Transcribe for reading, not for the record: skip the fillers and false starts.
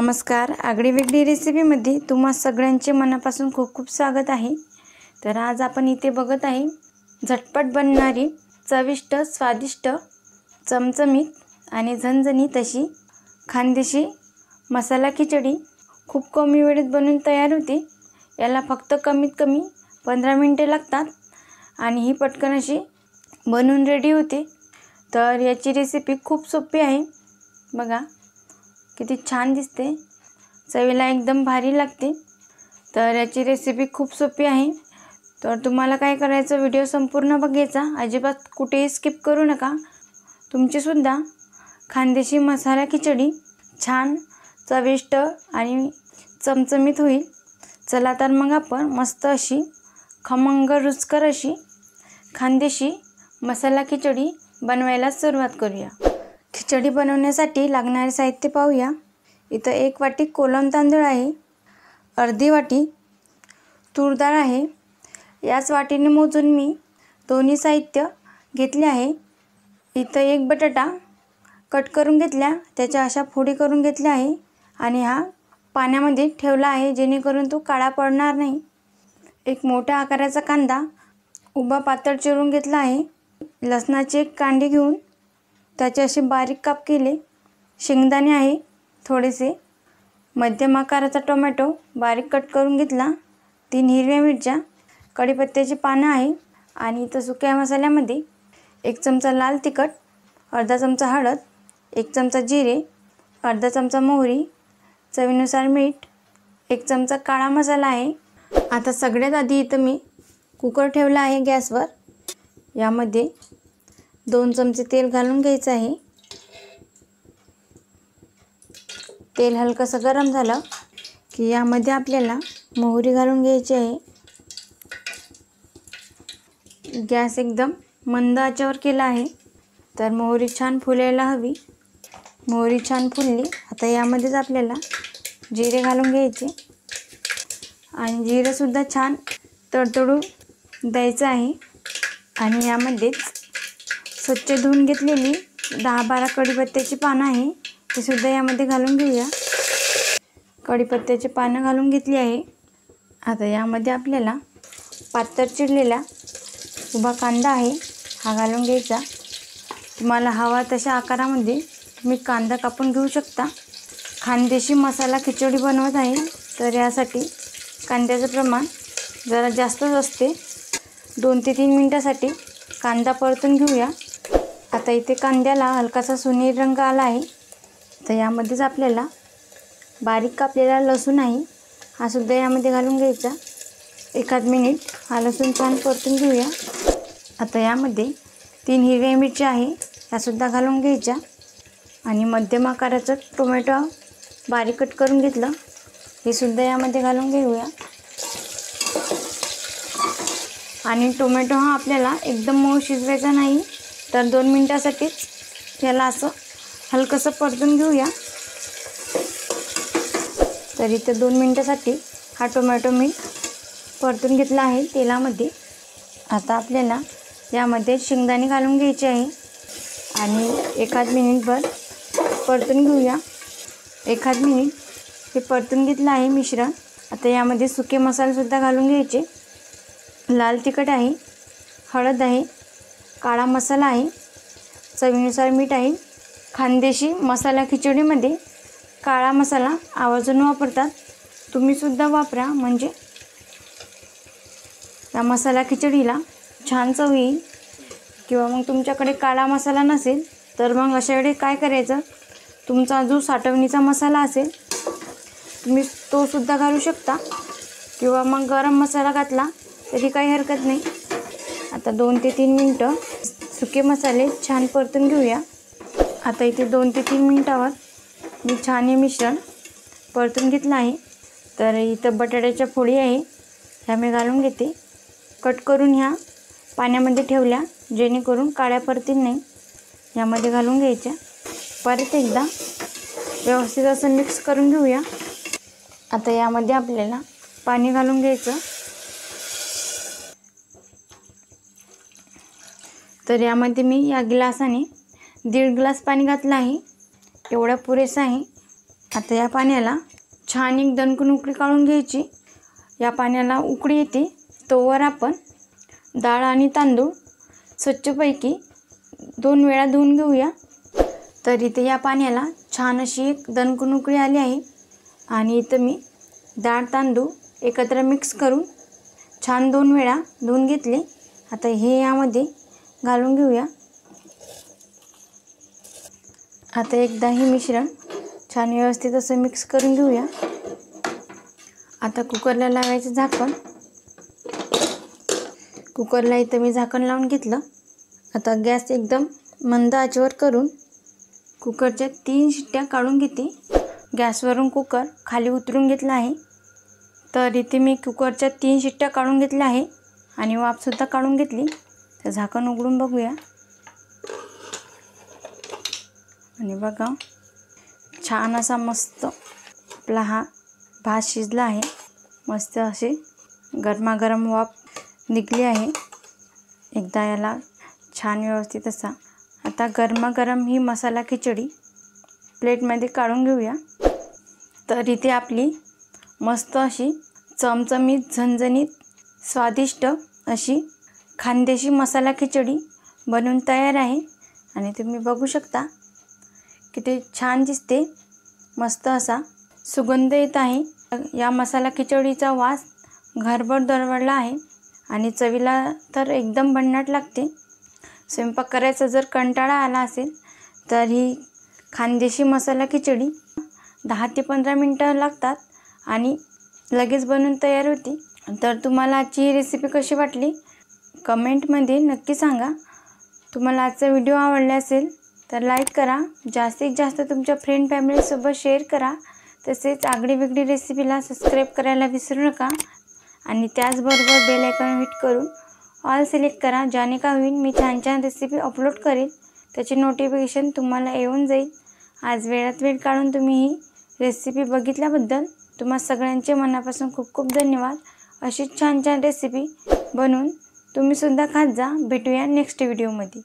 नमस्कार, आगळी वेगळी रेसिपीमध्ये तुम्हा सगळ्यांचे मनापासून खूप खूप स्वागत आहे। तर आज आपण इथे बघत आहे झटपट बनणारी चविष्ट, स्वादिष्ट, चमचमीत आणि झणझणीत अशी खानदेशी मसाला खिचडी खूप कमी वेळेत बनून तयार होते। याला फक्त कमीत कमी 15 मिनिटे लागतात आणि ही पटकन अशी बनून रेडी होते। तर याची रेसिपी खूप सोपी आहे। बघा किती छान दिसते, चवीला एकदम भारी लागते। तर याची रेसिपी खूप सोपी आहे। तर तुम्हाला काय करायचं, व्हिडिओ संपूर्ण बघायचा, अजिबात कुठेही स्किप करू नका। तुमची सुद्धा खानदेशी मसाला खिचडी छान, चविष्ट आणि चमचमीत होईल। चला तर मग आपण मस्त अशी खमंग रुचकर अशी खानदेशी मसाला खिचडी बनवायला सुरुवात करूया। खिचडी बनवण्यासाठी लागणारे साहित्य पाहूया। इथं 1 वाटी कोलम तांदूळ आहे, अर्धी वाटी तूर डाळ आहे। याच वाटीने मोजून मी दोन्ही साहित्य घेतले आहे। इथं 1 बटाटा कट करून घेतला, त्याच्या अशा फोडी करून घेतल्या आहे आणि हा पाण्यामध्ये ठेवला आहे जेणेकरून तो काळा पडणार नाही। एक मोठ्या आकाराचा कांदा उभा पातळ चिरून घेतला आहे। लसणाचे 1 कांडे घेऊन त्याचे असे बारीक काप केले। शेंगदाणे आहे थोडेसे। मध्यम आकाराचा टोमॅटो बारीक कट करून घेतला। 3 हिरव्या मिरच्या, कढीपत्त्याची पानं आहे आणि इथं सुक्या मसाल्यामध्ये 1 चमचा लाल तिखट, अर्धा चमचा हळद, 1 चमचा जिरे, अर्धा चमचा मोहरी, चवीनुसार मीठ, 1 चमचा काळा मसाला आहे। आता सगळ्यात आधी इथं मी कुकर ठेवला आहे गॅसवर। यामध्ये 2 चमचे तेल घालून घ्यायचं आहे। तेल हलकसं गरम झालं की यामध्ये आपल्याला मोहरी घालून घ्यायची आहे। गॅस एकदम मंद आचेवर केला आहे। तर मोहरी छान फुलायला हवी। मोहरी छान फुलली, आता यामध्येच आपल्याला जिरे घालून घ्यायचे आणि जिरे सुद्धा छान तडतडू द्यायचं आहे। आणि यामध्येच स्वच्छ धुवून घेतलेली 10-12 कढीपत्त्याची पानं आहे, ते सुद्धा यामध्ये घालून घेऊया। कढीपत्त्याची पानं घालून घेतली आहे। आता यामध्ये आपल्याला पातळ चिरलेला उभा कांदा आहे, हा घालून घ्यायचा। तुम्हाला हवा तशा आकारामध्ये तुम्ही कांदा कापून घेऊ शकता। खानदेशी मसाला खिचडी बनवत आहे तर यासाठी कांद्याचं प्रमाण जरा जास्तच असते। 2 ते 3 मिनिटासाठी कांदा परतून घेऊया। आता इथे कांद्याला हलकासा सोनेरी रंग आला आहे। तर यामध्येच आपल्याला बारीक कापलेला लसूण आहे, हा सुद्धा यामध्ये घालून घ्यायचा। 1 मिनिट हा लसूण छान परतून घेऊया। आता यामध्ये 3 हिरव्या मिरच्या आहे, ह्यासुद्धा घालून घ्यायच्या आणि मध्यम आकाराचं टोमॅटो बारीक कट करून घेतलं, हे सुद्धा यामध्ये घालून घेऊया। आणि टोमॅटो हा आपल्याला एकदम मऊ शिजवायचा नाही, तर 2 मिनिटासाठीच याला असं हलकसं परतून घेऊया। तर इथे 2 मिनिटासाठी हा टोमॅटो मी परतून घेतला आहे तेलामध्ये। आता आपल्याला यामध्ये शेंगदाणे घालून घ्यायचे आहे आणि 1 मिनिटभर परतून घेऊया। 1 मिनिट हे परतून घेतलं आहे मिश्रण। आता यामध्ये सुके मसालेसुद्धा घालून घ्यायचे। लाल तिखट आहे, हळद आहे, काळा मसाला आहे, चवीनुसार मीठ आहे। खानदेशी मसाला खिचडीमध्ये काळा मसाला आवर्जून वापरतात, तुम्ही सुद्धा वापरा, म्हणजे या मसाला खिचडीला छान चव येईल। किंवा मग तुमच्याकडे काळा मसाला नसेल तर मग अशा वेळी काय करायचं, तुमचा जो साठवणीचा मसाला असेल तुम्ही तो सुद्धा घालू शकता किंवा मग गरम मसाला घातला तरी काही हरकत नाही। आता 2 ते 3 मिनिटं सुके मसाले छान परतून घेऊया। आता इथे 2 ते 3 मिनिटावर मी छान हे मिश्रण परतून घेतलं आहे। तर इथं बटाट्याच्या फोडी आहे, ह्या मी घालून घेते। कट करून ह्या पाण्यामध्ये ठेवल्या जेणेकरून काळ्या पडतील नाही, यामध्ये घालून घ्यायच्या। परत एकदा व्यवस्थित असं मिक्स करून घेऊया। आता यामध्ये आपल्याला पाणी घालून घ्यायचं। तर यामध्ये मी या ग्लासाने 1.5 ग्लास पाणी घातलं आहे, एवढा पुरेसा आहे। आता या पाण्याला छान एक दणकून उकळी काढून घ्यायची। या पाण्याला उकळी येते तोवर आपण डाळ आणि तांदूळ स्वच्छपैकी 2 वेळा धुवून घेऊया। तर इथे या पाण्याला छान अशी एक दणकून उकळी आली आहे आणि इथं मी डाळ तांदूळ एकत्र मिक्स करून छान 2 वेळा धुवून घेतले। आता हे यामध्ये घालून घेऊया। आता एकदा हे मिश्रण छान व्यवस्थित असं मिक्स करून घेऊया। आता कुकरला लावायचं झाकण। कुकरला इथं मी झाकण लावून घेतलं। आता गॅस एकदम मंद आचेवर करून कुकरच्या 3 शिट्ट्या काढून घेते। गॅसवरून कुकर खाली उतरून घेतला आहे। तर इथे मी कुकरच्या 3 शिट्ट्या काढून घेतल्या आहे आणि वाफसुद्धा काढून घेतली। तर झाकण उघडून बघूया आणि बघा छान असा मस्त आपला हा भात शिजला आहे। मस्त असे गरमागरम वाफ निघली आहे। एकदा याला छान व्यवस्थित असा आता गरमागरम ही मसाला खिचडी प्लेटमध्ये काढून घेऊया। तर इथे आपली मस्त अशी चमचमीत झणझणीत स्वादिष्ट अशी खानदेशी मसाला खिचडी बनवून तयार आहे आणि तुम्ही बघू शकता किती छान दिसते। मस्त असा सुगंध येत आहे। या मसाला खिचडीचा वास घरभर दरवळला आहे आणि चवीला तर एकदम भन्नाट लागते। स्वयंपाक करायचा जर कंटाळा आला असेल तर ही खानदेशी मसाला खिचडी 10 ते 15 मिनिटं लागतात आणि लगेच बनवून तयार होती। तर तुम्हाला आजची ही रेसिपी कशी वाटली कमेंटमध्ये नक्की सांगा। तुम्हाला आजचा व्हिडिओ आवडला असेल तर लाईक करा, जास्तीत जास्त तुमच्या फ्रेंड फॅमिलीसोबत शेअर करा। तसेच आगळी वेगळी रेसिपीला सबस्क्राईब करायला विसरू नका आणि त्याचबरोबर बेल आयकॉन हिट करून ऑल सिलेक्ट करा, ज्याने का होईल मी छान छान रेसिपी अपलोड करेल त्याची नोटिफिकेशन तुम्हाला येऊन जाईल। आज वेळात वेळ काढून तुम्ही ही रेसिपी बघितल्याबद्दल तुम्हा सगळ्यांचे मनापासून खूप खूप धन्यवाद। अशी छान छान रेसिपी बनवून तुम्ही सुद्धा खात जा। भेटूया नेक्स्ट व्हिडिओमध्ये।